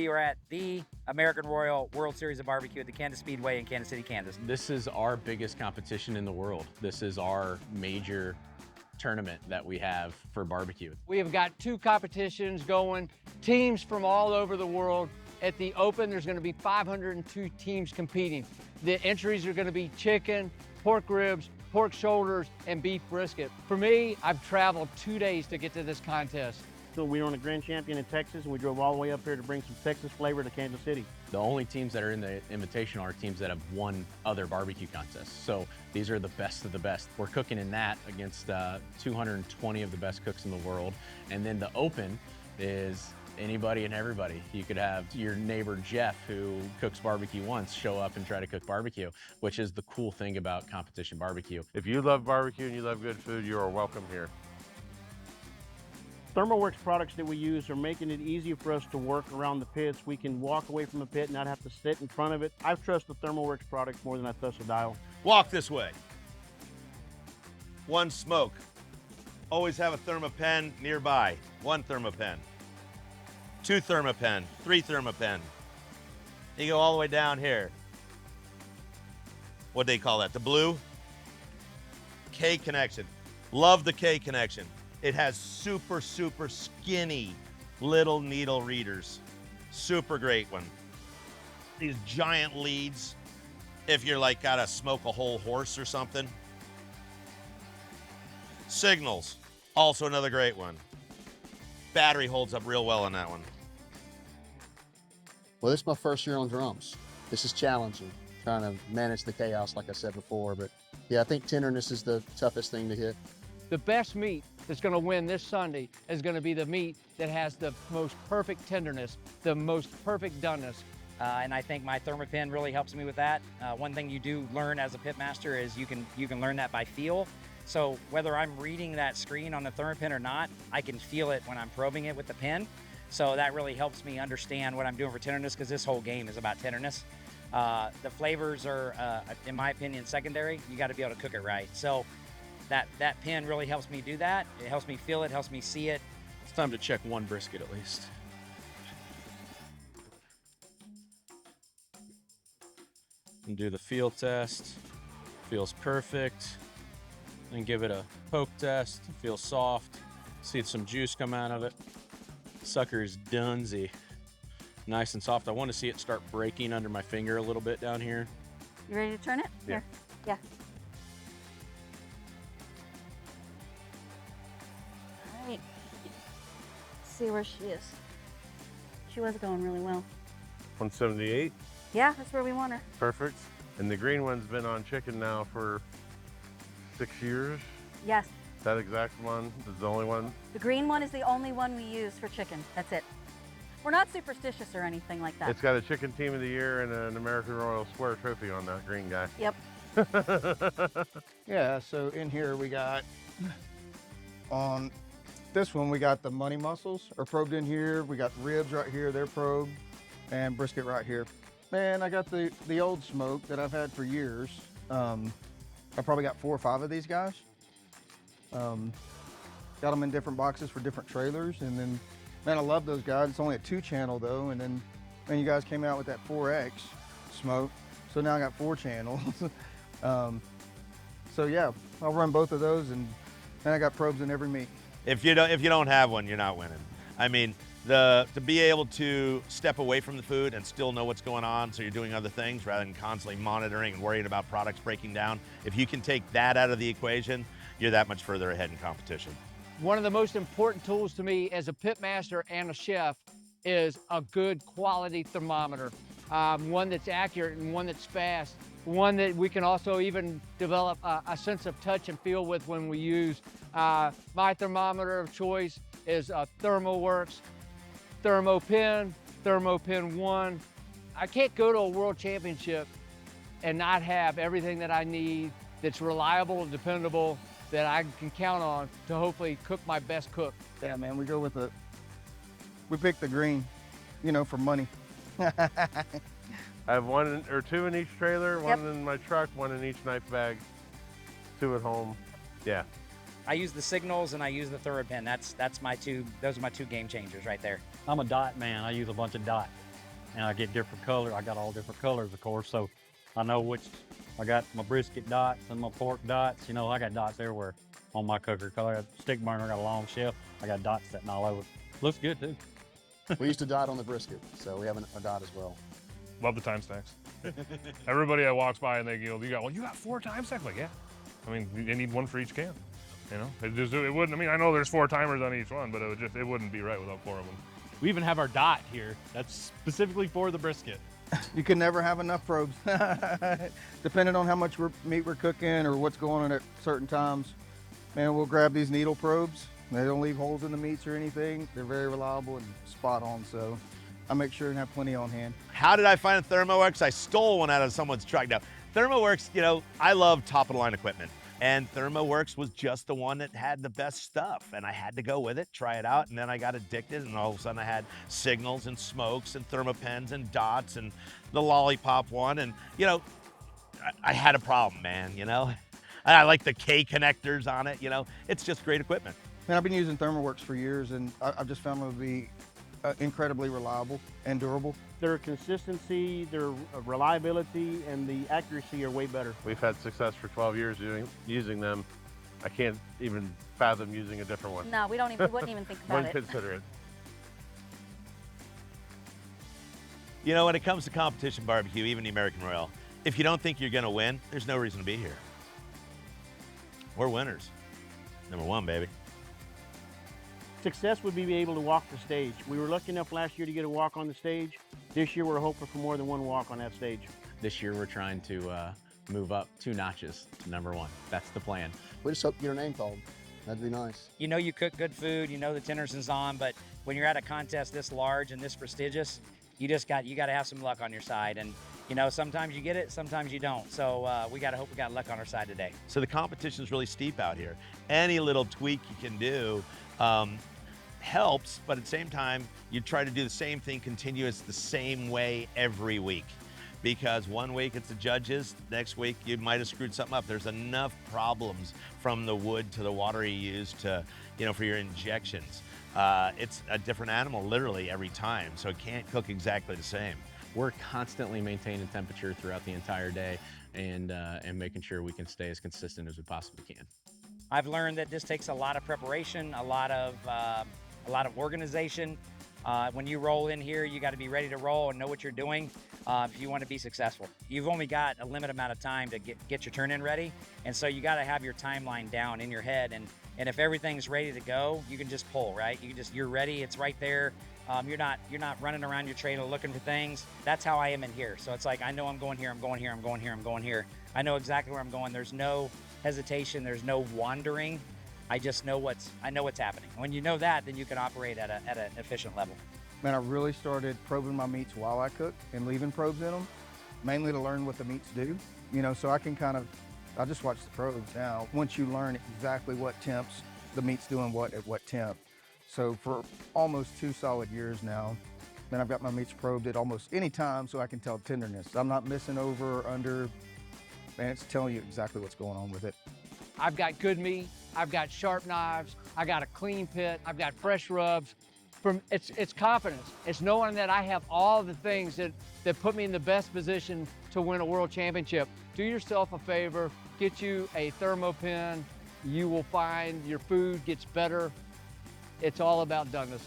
are at the American Royal World Series of Barbecue at the Kansas Speedway in Kansas City, Kansas. This is our biggest competition in the world. This is our major tournament that we have for barbecue. We have got 2 competitions going, teams from all over the world. At the Open, there's gonna be 502 teams competing. The entries are gonna be chicken, pork ribs, pork shoulders, and beef brisket. For me, I've traveled 2 days to get to this contest. So we were on a grand champion in Texas, and we drove all the way up here to bring some Texas flavor to Kansas City. The only teams that are in the Invitational are teams that have won other barbecue contests. So these are the best of the best. We're cooking in that against 220 of the best cooks in the world. And then the Open is anybody and everybody. You could have your neighbor Jeff, who cooks barbecue once, show up and try to cook barbecue, which is the cool thing about competition barbecue. If you love barbecue and you love good food, you are welcome here. ThermoWorks products that we use are making it easier for us to work around the pits. We can walk away from a pit and not have to sit in front of it. I trust the ThermoWorks products more than I trust a dial. Walk this way. One smoke. Always have a Thermapen nearby. 1 Thermapen. 2 Thermapen. 3 Thermapen. You go all the way down here. What do they call that? The blue? K connection. Love the K connection. It has super, super skinny little needle readers. Super great one. These giant leads, if you're like gotta smoke a whole horse or something. Signals, also another great one. Battery holds up real well on that one. Well, this is my first year on drums. This is challenging, trying to manage the chaos like I said before, but yeah, I think tenderness is the toughest thing to hit. The best meat that's gonna win this Sunday is gonna be the meat that has the most perfect tenderness, the most perfect doneness. And I think my Thermapen really helps me with that. One thing you do learn as a pitmaster is you can learn that by feel. So whether I'm reading that screen on the Thermapen or not, I can feel it when I'm probing it with the pen. So that really helps me understand what I'm doing for tenderness, because this whole game is about tenderness. The flavors are, in my opinion, secondary. You got to be able to cook it right. So that pen really helps me do that. It helps me feel it, helps me see it. It's time to check 1 brisket at least. And do the feel test. Feels perfect. Then give it a poke test. Feels soft. See some juice come out of it. Sucker's donesy. Nice and soft. I want to see it start breaking under my finger a little bit down here. You ready to turn it? Yeah. Here. Yeah. All right. Let's see where she is. She was going really well. 178, Yeah, that's where we want her. perfect. And the green one's been on chicken now for 6 years. Yes. That exact one is the only one. The green one is the only one we use for chicken. That's it. We're not superstitious or anything like that. It's got a chicken team of the year and an American Royal Square trophy on that green guy. Yep. Yeah, so in here we got, on this one, we got the money muscles are probed in here. We got ribs right here, they're probed, and brisket right here. Man, I got the old smoke that I've had for years. I probably got 4 or 5 of these guys. Got them in different boxes for different trailers, and then, man, I love those guys. It's only a 2-channel though, and then you guys came out with that 4X smoke, so now I got 4 channels. So yeah, I'll run both of those, and I got probes in every meat. If you don't have one, you're not winning. I mean, to be able to step away from the food and still know what's going on, so you're doing other things rather than constantly monitoring and worrying about products breaking down. If you can take that out of the equation, you're that much further ahead in competition. One of the most important tools to me as a pitmaster and a chef is a good quality thermometer. One that's accurate and one that's fast. One that we can also even develop a sense of touch and feel with when we use. My thermometer of choice is a ThermoWorks Thermapen, Thermapen ONE. I can't go to a world championship and not have everything that I need that's reliable and dependable, that I can count on to hopefully cook my best cook. Yeah, man, we picked the green, you know, for money. I have 1 or 2 in each trailer, 1 in my truck, 1 in each knife bag, 2 at home. Yeah. I use the signals and I use the Thermapen. Those are my two game changers right there. I'm a dot man. I use a bunch of dot. and I get different color. I got all different colors, of course, so I know which. I got my brisket dots and my pork dots. You know, I got dots everywhere on my cooker. Cause I got stick burner, I got a long shelf. I got dots sitting all over. Looks good too. We used to dot on the brisket, so we have a dot as well. Love the time stacks. Everybody that walks by and they go, you got 4 time stacks? Like, yeah. I mean, they need one for each can. You know, it wouldn't. I mean, I know there's 4 timers on each one, but it wouldn't be right without 4 of them. We even have our dot here. That's specifically for the brisket. You can never have enough probes. Depending on how much meat we're cooking or what's going on at certain times. Man, we'll grab these needle probes. They don't leave holes in the meats or anything. They're very reliable and spot on, so I make sure and have plenty on hand. How did I find a ThermoWorks? I stole one out of someone's truck. Now, ThermoWorks, you know, I love top-of-the-line equipment. And ThermoWorks was just the one that had the best stuff. And I had to go with it, try it out, and then I got addicted, and all of a sudden I had signals and smokes and Thermopens and dots and the lollipop one. And, you know, I had a problem, man, you know? And I like the K connectors on it, you know? It's just great equipment. Man, I've been using ThermoWorks for years, and I've just found them to be incredibly reliable and durable. Their consistency, their reliability, and the accuracy are way better. We've had success for 12 years using them. I can't even fathom using a different one. No, we wouldn't even think about Wouldn't it. consider it. You know, when it comes to competition barbecue, even the American Royal, if you don't think you're gonna win, there's no reason to be here. We're winners. Number 1, baby. Success would be able to walk the stage. We were lucky enough last year to get a walk on the stage. This year we're hoping for more than 1 walk on that stage. This year we're trying to move up 2 notches to number 1. That's the plan. We just hope to get our name called. That'd be nice. You know you cook good food, you know the Tenderness's on, but when you're at a contest this large and this prestigious, you got to have some luck on your side. And you know, sometimes you get it, sometimes you don't. So we got to hope we got luck on our side today. So the competition is really steep out here. Any little tweak you can do helps, but at the same time, you try to do the same thing continuous the same way every week. Because one week it's the judges, next week you might have screwed something up. There's enough problems from the wood to the water you use to, you know, for your injections. It's a different animal literally every time, so it can't cook exactly the same. We're constantly maintaining temperature throughout the entire day and making sure we can stay as consistent as we possibly can. I've learned that this takes a lot of preparation, a lot of organization. When you roll in here, you got to be ready to roll and know what you're doing if you want to be successful. You've only got a limited amount of time to get your turn-in ready, and so you got to have your timeline down in your head. And if everything's ready to go, you can just pull, right? You're ready. It's right there. You're not running around your trailer looking for things. That's how I am in here. So it's like I know I'm going here, I'm going here, I'm going here, I'm going here. I know exactly where I'm going. There's no hesitation. There's no wandering. I just know what's happening. When you know that, then you can operate at an efficient level. Man, I really started probing my meats while I cook and leaving probes in them, mainly to learn what the meats do. You know, so I can I just watch the probes now. Once you learn exactly what temps the meat's doing what at what temp. So for almost 2 solid years now, man, I've got my meats probed at almost any time so I can tell tenderness. I'm not missing over or under. Man, it's telling you exactly what's going on with it. I've got good meat, I've got sharp knives, I got a clean pit, I've got fresh rubs. It's confidence. It's knowing that I have all the things that put me in the best position to win a world championship. Do yourself a favor, get you a Thermopen. You will find your food gets better. It's all about doneness.